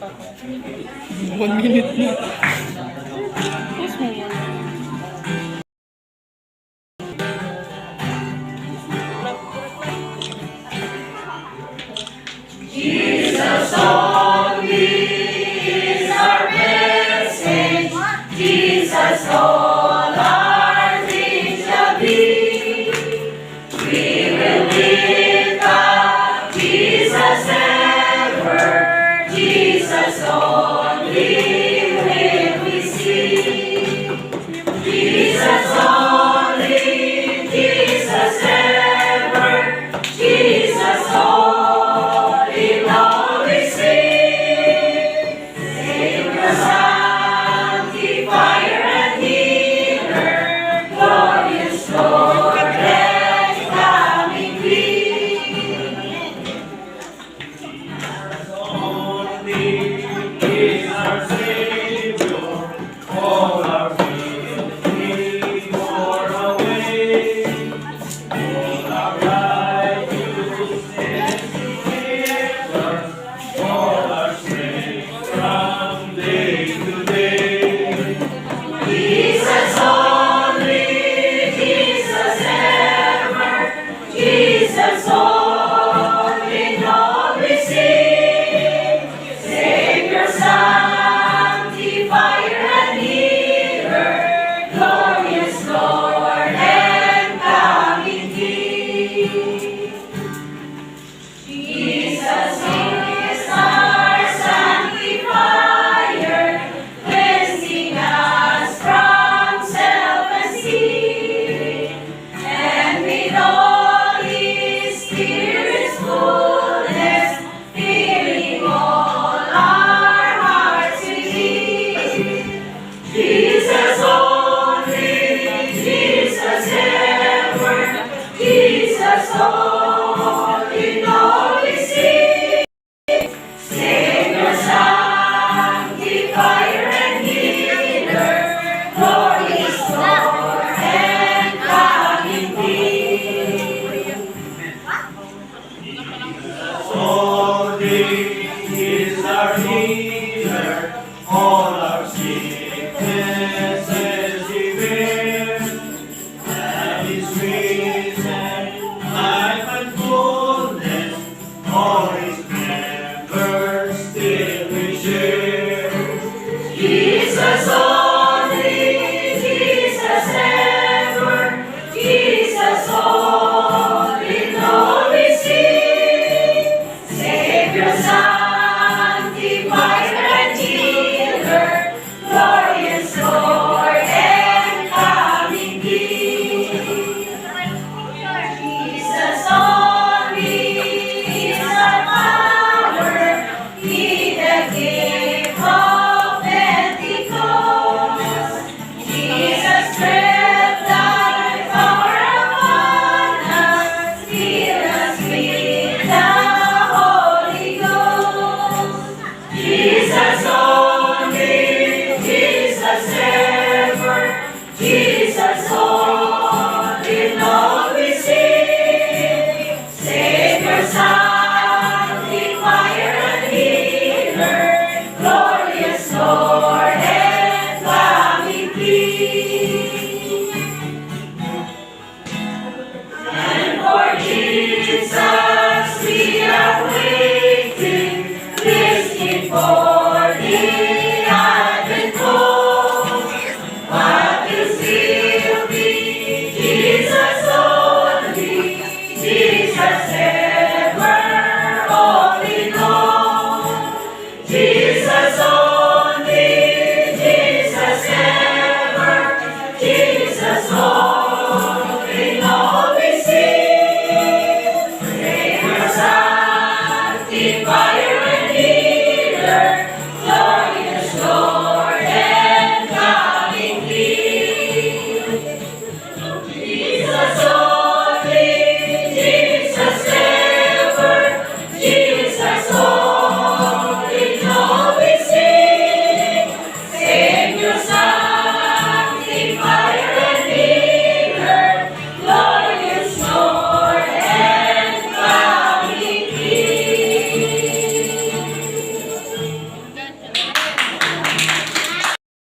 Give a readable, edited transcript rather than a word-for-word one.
1 minute na. Yes, mo yan. Jesus only is our message. Jesus all our things shall be. We will lift up Jesus ever. Jesus only will we see. Jesus only, Jesus ever. Jesus only, Lord we sing. Savior, sanctifier, and healer, glorious Lord and coming King. Only is our Savior, all our sins He bore away, all our righteousness He gives us, all our strength from day to day. Jesus only, Jesus ever, Jesus only, Lord we sing. Savior, sanctifier, and healer, glorious Lord and coming King. Jesus is our sanctifier, cleansing us from self and sin, and with all His Spirit's fullness, filling all our hearts with Him. Jesus only, Jesus ever, Jesus only, Lord we sing. Savior, sanctifier, and healer, glorious Lord and coming King. Only is our healer, all our sins